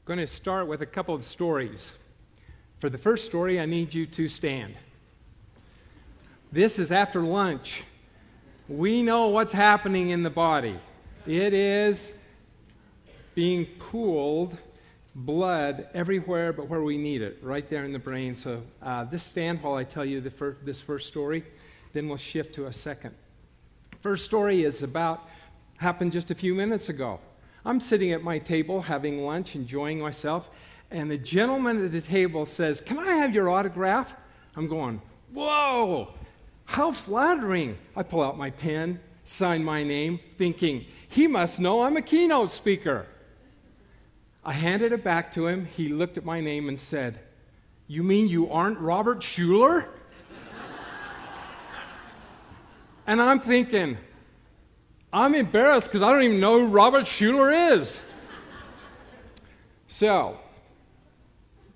going to start with a couple of stories. For the first story, I need you to stand. This is after lunch. We know what's happening in the body. It is being pooled blood everywhere but where we need it, right there in the brain. So just stand while I tell you this first story, then we'll shift to a second. First story happened just a few minutes ago. I'm sitting at my table having lunch, enjoying myself, and the gentleman at the table says, "Can I have your autograph?" I'm going, "Whoa, how flattering." I pull out my pen, sign my name, thinking, he must know I'm a keynote speaker. I handed it back to him. He looked at my name and said, "You mean you aren't Robert Schuller?" And I'm thinking, I'm embarrassed because I don't even know who Robert Schuller is. So,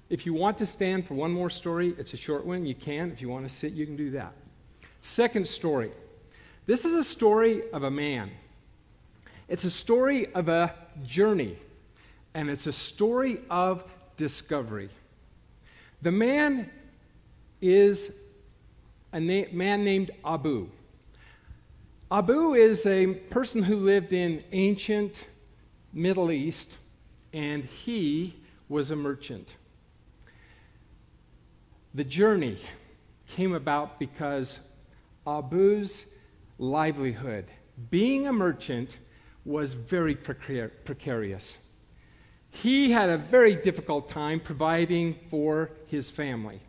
if you want to stand for one more story, it's a short one, you can. If you want to sit, you can do that. Second story. This is a story of a man. It's a story of a journey, and it's a story of discovery. The man is a man named Abu. Abu is a person who lived in ancient Middle East, and he was a merchant. The journey came about because Abu's livelihood, being a merchant, was very precarious. He had a very difficult time providing for his family.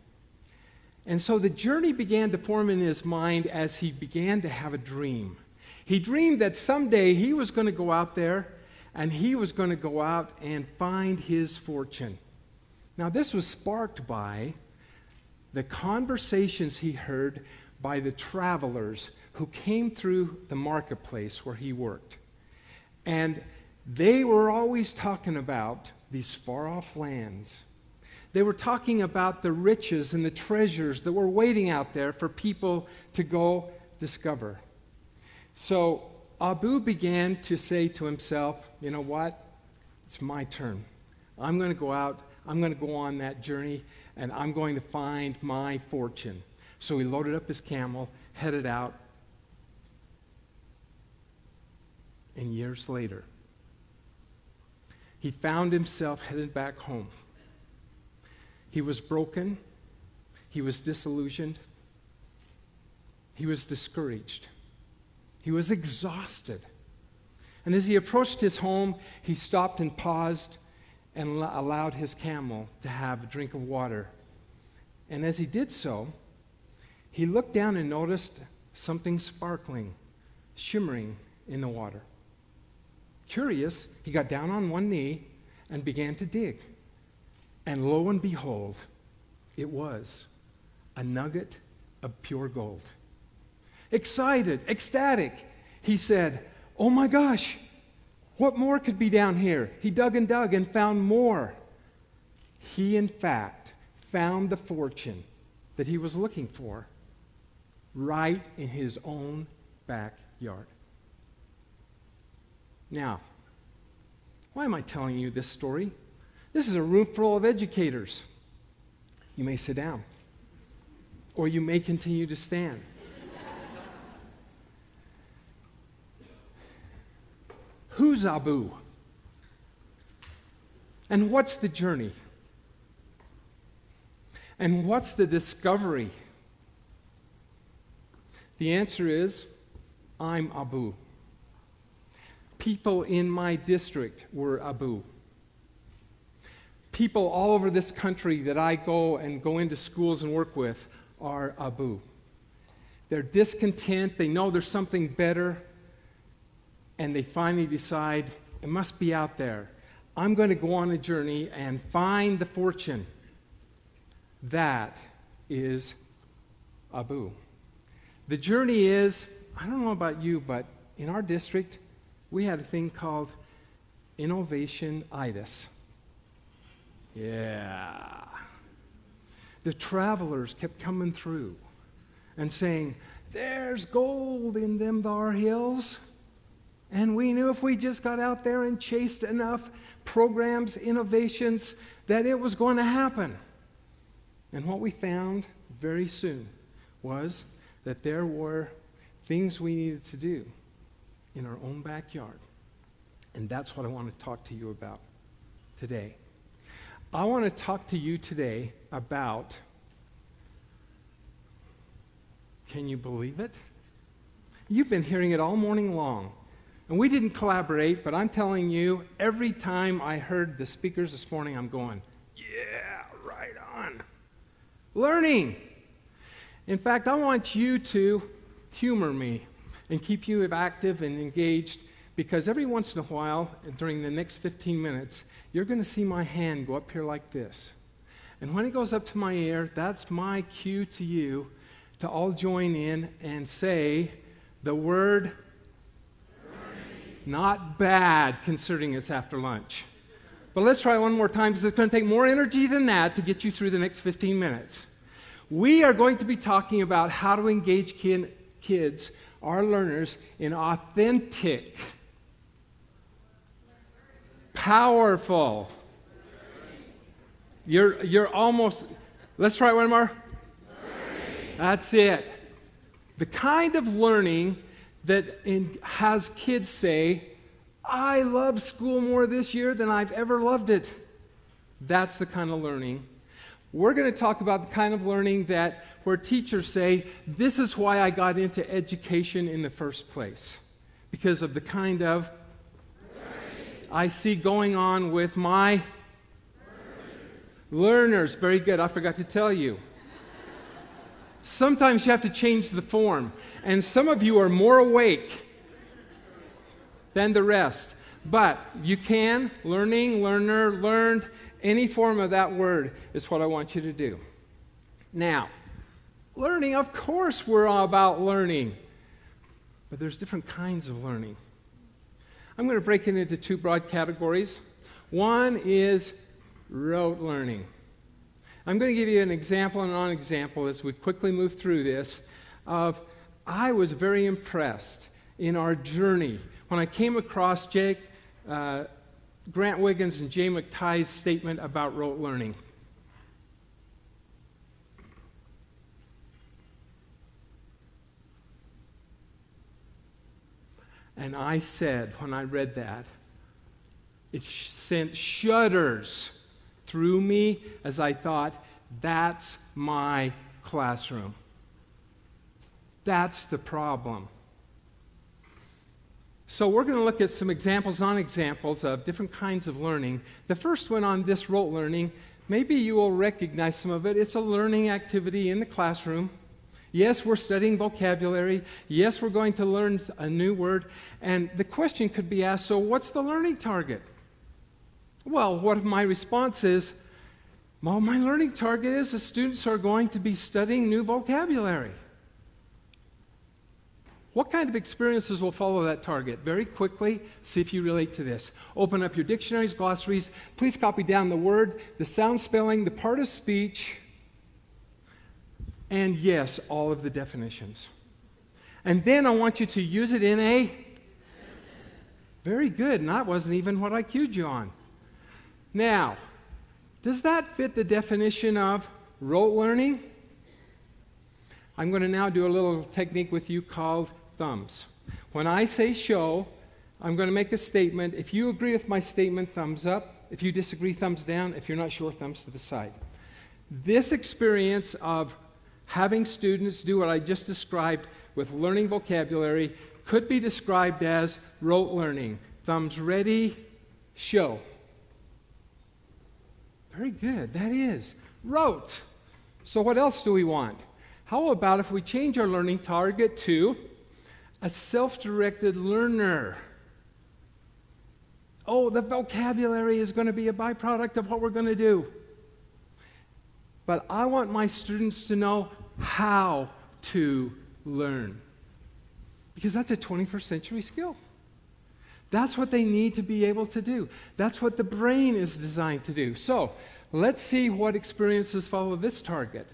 And so the journey began to form in his mind as he began to have a dream. He dreamed that someday he was going to go out there and he was going to go out and find his fortune. Now, this was sparked by the conversations he heard by the travelers who came through the marketplace where he worked. And they were always talking about these far-off lands. They were talking about the riches and the treasures that were waiting out there for people to go discover. So Abu began to say to himself, you know what? It's my turn. I'm going to go out, I'm going to go on that journey, and I'm going to find my fortune. So he loaded up his camel, headed out, and years later, he found himself headed back home. He was broken, he was disillusioned, he was discouraged, he was exhausted. And as he approached his home, he stopped and paused and allowed his camel to have a drink of water. And as he did so, he looked down and noticed something sparkling, shimmering in the water. Curious, he got down on one knee and began to dig. And lo and behold, it was a nugget of pure gold. Excited, ecstatic, he said, "Oh my gosh, what more could be down here?" He dug and found more. He, in fact, found the fortune that he was looking for right in his own backyard. Now, why am I telling you this story? This is a room full of educators. You may sit down, or you may continue to stand. Who's Abu? And what's the journey? And what's the discovery? The answer is, I'm Abu. People in my district were Abu. People all over this country that I go into schools and work with are Abu. They're discontent, they know there's something better, and they finally decide, it must be out there. I'm going to go on a journey and find the fortune. That is Abu. The journey is, I don't know about you, but in our district, we had a thing called innovation-itis. Yeah. The travelers kept coming through and saying, "There's gold in them thar hills." And we knew if we just got out there and chased enough programs, innovations, that it was going to happen. And what we found very soon was that there were things we needed to do in our own backyard. And that's what I want to talk to you about today. I want to talk to you today about, can you believe it? You've been hearing it all morning long. And we didn't collaborate, but I'm telling you, every time I heard the speakers this morning, I'm going, yeah, right on. Learning. In fact, I want you to humor me and keep you active and engaged, because every once in a while, during the next 15 minutes, you're going to see my hand go up here like this. And when it goes up to my ear, that's my cue to you to all join in and say the word not bad, considering it's after lunch. But let's try one more time, because it's going to take more energy than that to get you through the next 15 minutes. We are going to be talking about how to engage kids, our learners, in authentic, powerful. You're almost, let's try one more. That's it. The kind of learning that has kids say, I love school more this year than I've ever loved it. That's the kind of learning. We're going to talk about the kind of learning where teachers say, this is why I got into education in the first place. Because of the kind of I see going on with my learners. Very good. I forgot to tell you. Sometimes you have to change the form. And some of you are more awake than the rest. But you can, learning, learner, learned, any form of that word is what I want you to do. Now, learning, of course we're all about learning. But there's different kinds of learning. I'm going to break it into two broad categories. One is rote learning. I'm going to give you an example and a non-example as we quickly move through this of I was very impressed in our journey when I came across Grant Wiggins and Jay McTighe's statement about rote learning. And I said, when I read that, it sent shudders through me as I thought, that's my classroom. That's the problem. So we're going to look at some examples, non-examples of different kinds of learning. The first one on this rote learning, maybe you will recognize some of it. It's a learning activity in the classroom. Yes, we're studying vocabulary. Yes, we're going to learn a new word. And the question could be asked, so what's the learning target? Well, what if my response is, well, my learning target is the students are going to be studying new vocabulary. What kind of experiences will follow that target? Very quickly, see if you relate to this. Open up your dictionaries, glossaries. Please copy down the word, the sound spelling, the part of speech, and yes, all of the definitions. And then I want you to use it in a... Very good, and that wasn't even what I cued you on. Now, does that fit the definition of rote learning? I'm going to now do a little technique with you called thumbs. When I say show, I'm going to make a statement. If you agree with my statement, thumbs up. If you disagree, thumbs down. If you're not sure, thumbs to the side. This experience of having students do what I just described with learning vocabulary could be described as rote learning. Thumbs ready, show. Very good, that is rote. So what else do we want? How about if we change our learning target to a self-directed learner? Oh, the vocabulary is going to be a byproduct of what we're going to do. But I want my students to know how to learn. Because that's a 21st century skill. That's what they need to be able to do. That's what the brain is designed to do. So, let's see what experiences follow this target.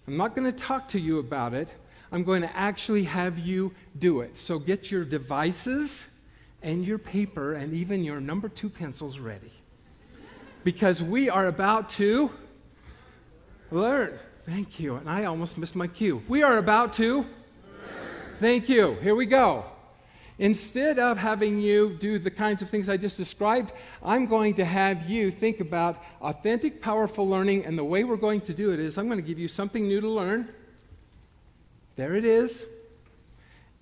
I'm not going to talk to you about it. I'm going to actually have you do it. So get your devices and your paper and even your number 2 pencils ready. Because we are about to learn. Thank you. And I almost missed my cue. We are about to learn. Thank you. Here we go. Instead of having you do the kinds of things I just described, I'm going to have you think about authentic, powerful learning, and the way we're going to do it is I'm going to give you something new to learn. There it is.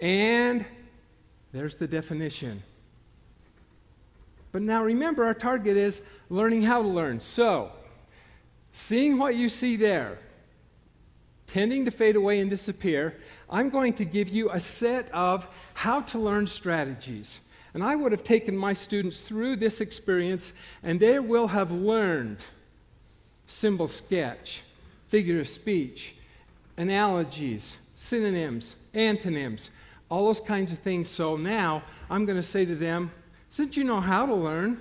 And there's the definition. But now remember, our target is learning how to learn. So, seeing what you see there, tending to fade away and disappear, I'm going to give you a set of how to learn strategies. And I would have taken my students through this experience, and they will have learned symbol sketch, figure of speech, analogies, synonyms, antonyms, all those kinds of things. So now I'm going to say to them, since you know how to learn,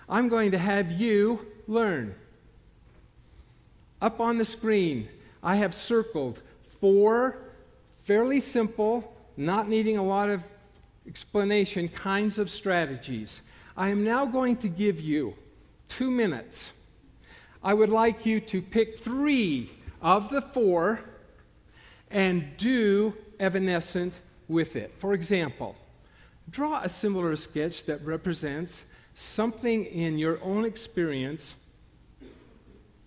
I'm going to have you learn. Up on the screen, I have circled 4 fairly simple, not needing a lot of explanation, kinds of strategies. I am now going to give you 2 minutes. I would like you to pick 3 of the 4 and do evanescent with it. For example, draw a similar sketch that represents something in your own experience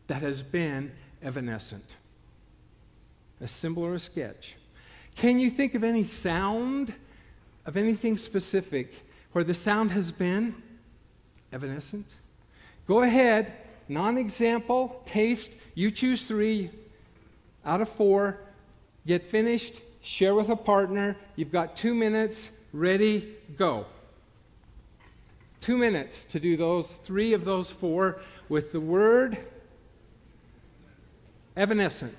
that has been evanescent. A similar sketch. Can you think of any sound, of anything specific, where the sound has been evanescent? Go ahead, non-example, taste, you choose 3 out of 4, get finished, share with a partner, you've got 2 minutes, ready, go. 2 minutes to do those 3 of those 4 with the word evanescent.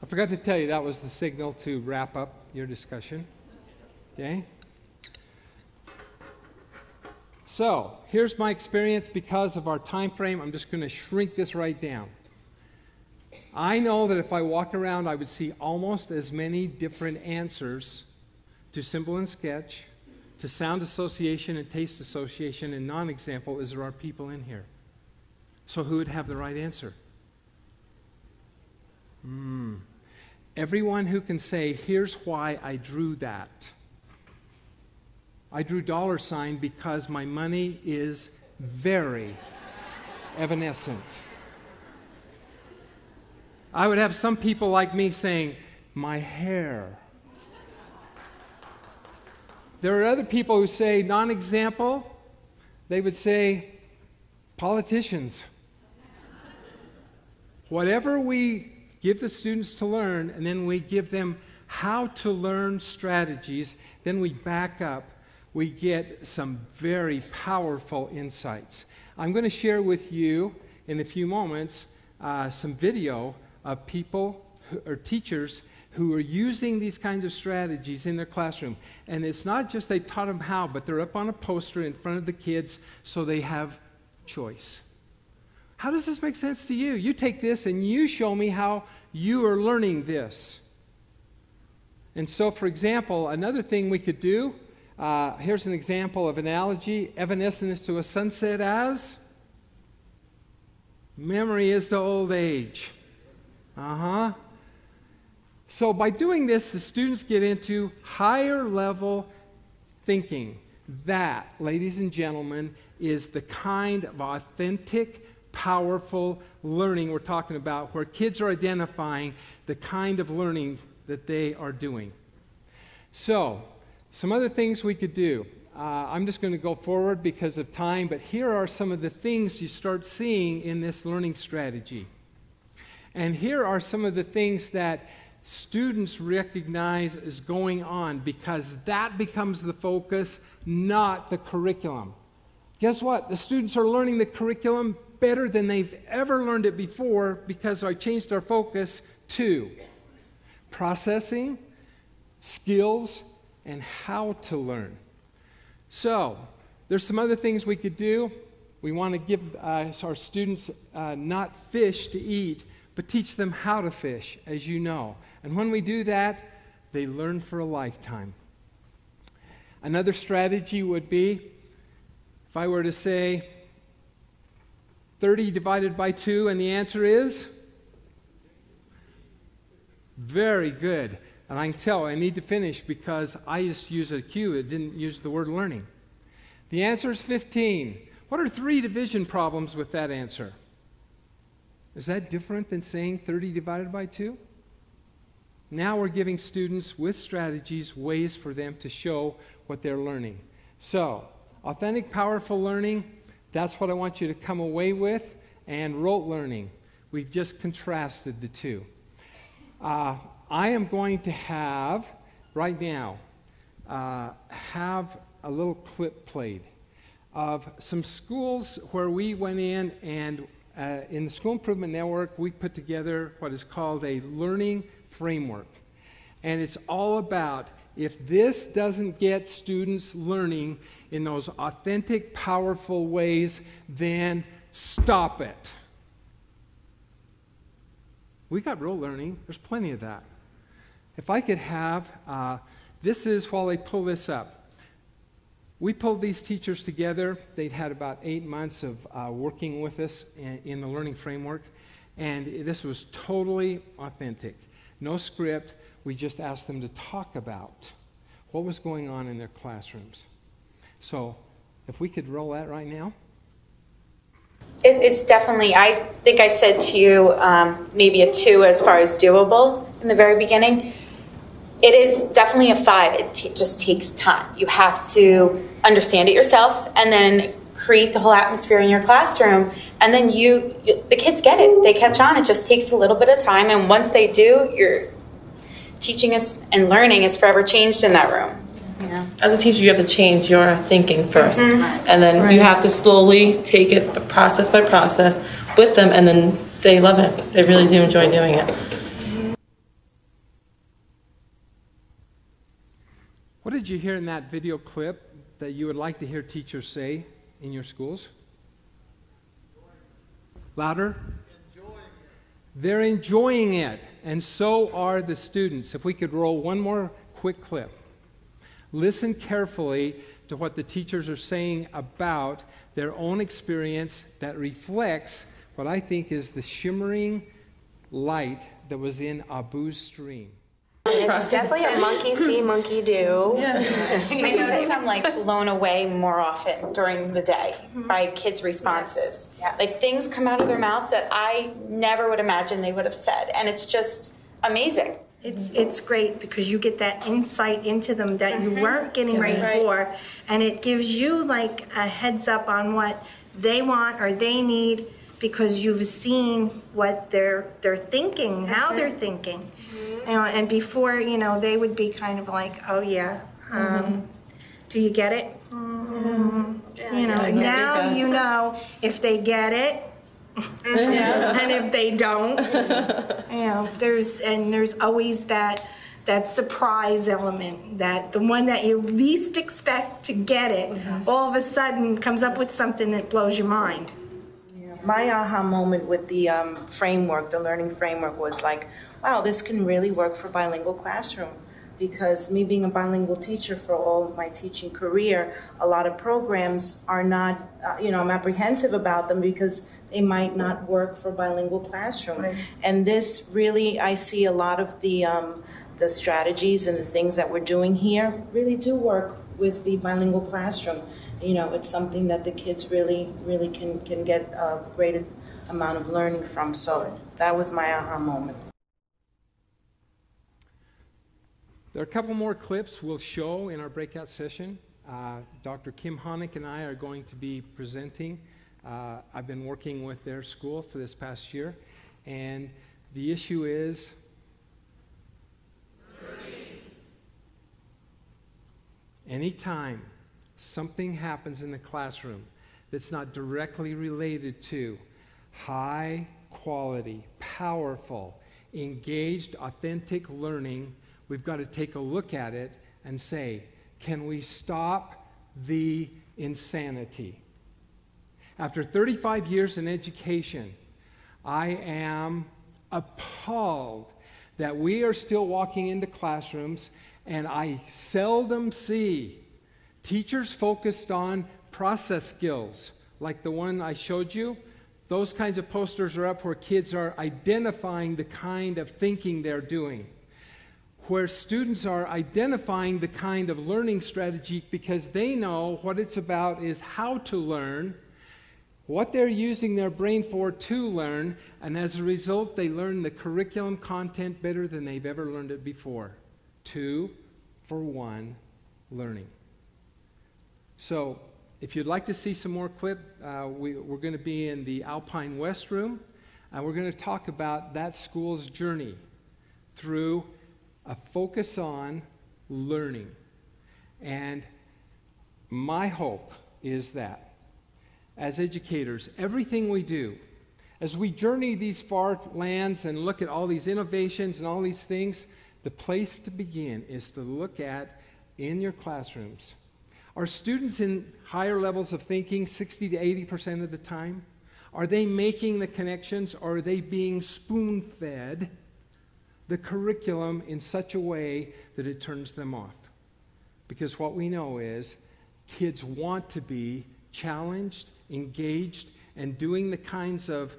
I forgot to tell you that was the signal to wrap up your discussion. Okay? So, here's my experience because of our time frame. I'm just going to shrink this right down. I know that if I walk around, I would see almost as many different answers to symbol and sketch, to sound association and taste association and non-example as there are people in here. So who would have the right answer? Everyone who can say, here's why I drew that. I drew $ because my money is very evanescent. I would have some people like me saying, my hair. There are other people who say, non-example, they would say, politicians. Whatever we give the students to learn, and then we give them how to learn strategies, then we back up, we get some very powerful insights. I'm going to share with you in a few moments some video of people or teachers who are using these kinds of strategies in their classroom. And it's not just they taught them how, but they're up on a poster in front of the kids so they have choice. How does this make sense to you? You take this and you show me how you are learning this. And so, for example, another thing we could do, here's an example of analogy. Evanescence to a sunset as memory is to old age. So by doing this, the students get into higher level thinking. That, ladies and gentlemen, is the kind of authentic, powerful learning we're talking about, where kids are identifying the kind of learning that they are doing. So, some other things we could do. I'm just going to go forward because of time, but here are some of the things you start seeing in this learning strategy. And here are some of the things that students recognize as going on, because that becomes the focus, not the curriculum. Guess what? The students are learning the curriculum better than they've ever learned it before, because I changed our focus to processing, skills, and how to learn. So, there's some other things we could do. We want to give our students not fish to eat, but teach them how to fish, as you know. And when we do that, they learn for a lifetime. Another strategy would be, if I were to say 30 divided by 2, and the answer is? Very good. And I can tell I need to finish because I just used a cue. It didn't use the word learning. The answer is 15. What are 3 division problems with that answer? Is that different than saying 30 divided by 2? Now we're giving students with strategies ways for them to show what they're learning. So, authentic, powerful learning, that's what I want you to come away with. And rote learning, we've just contrasted the two. I am going to have, right now, have a little clip played of some schools where we went in and in the School Improvement Network, we put together what is called a learning framework. And it's all about, if this doesn't get students learning in those authentic, powerful ways, then stop it. We got real learning. There's plenty of that. If I could have, this is while I pull this up. We pulled these teachers together. They'd had about 8 months of working with us in the learning framework, and this was totally authentic. No script. We just asked them to talk about what was going on in their classrooms. So, if we could roll that right now. It's definitely, I think I said to you maybe a 2 as far as doable in the very beginning. It is definitely a 5. It just takes time. You have to understand it yourself and then create the whole atmosphere in your classroom. And then the kids get it. They catch on. It just takes a little bit of time. And once they do, your teaching and learning is forever changed in that room. Yeah. As a teacher, you have to change your thinking first. Mm-hmm. And then you have to slowly take it process by process with them. And then they love it. They really do enjoy doing it. What did you hear in that video clip that you would like to hear teachers say in your schools? Louder? Enjoying it. They're enjoying it, and so are the students. If we could roll one more quick clip. Listen carefully to what the teachers are saying about their own experience that reflects what I think is the shimmering light that was in Abu's stream. It's definitely a monkey see, monkey do. Yeah. I notice I'm like blown away more often during the day by kids' responses. Yes. Yeah. Like things come out of their mouths that I never would imagine they would have said, and it's just amazing. It's great because you get that insight into them that you weren't getting before, and it gives you like a heads up on what they want or they need because you've seen what they're thinking, how they're thinking. You know, and before, they would be kind of like, oh yeah, do you get it? Yeah, now you know if they get it, and if they don't, there's always that surprise element, that the one that you least expect to get it, all of a sudden comes up with something that blows your mind. My aha moment with the framework, the learning framework, was like, wow, this can really work for bilingual classroom. Because me being a bilingual teacher for all my teaching career, a lot of programs are not, I'm apprehensive about them because they might not work for bilingual classroom. Right. And this really, I see a lot of the strategies and the things that we're doing here really do work with the bilingual classroom. It's something that the kids really can get a great amount of learning from. So that was my aha moment. There are a couple more clips we'll show in our breakout session. Dr. Kim Honick and I are going to be presenting. I've been working with their school for this past year, and the issue is anytime something happens in the classroom that's not directly related to high quality, powerful, engaged, authentic learning, we've got to take a look at it and say, can we stop the insanity? After 35 years in education, I am appalled that we are still walking into classrooms, and I seldom see teachers focused on process skills, like the one I showed you. Those kinds of posters are up where kids are identifying the kind of thinking they're doing, where students are identifying the kind of learning strategy because they know what it's about is how to learn, what they're using their brain for to learn, and as a result, they learn the curriculum content better than they've ever learned it before. 2-for-1 learning. So, if you'd like to see some more clip, we're going to be in the Alpine West room, and we're going to talk about that school's journey through a focus on learning. And my hope is that as educators, everything we do, as we journey these far lands and look at all these innovations and all these things, the place to begin is to look at in your classrooms. Are students in higher levels of thinking 60 to 80% of the time? Are they making the connections, or are they being spoon-fed the curriculum in such a way that it turns them off? Because what we know is kids want to be challenged, engaged, and doing the kinds of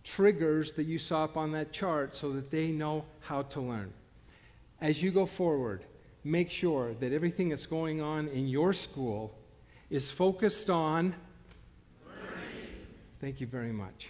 triggers that you saw up on that chart so that they know how to learn. As you go forward, make sure that everything that's going on in your school is focused on learning. Thank you very much.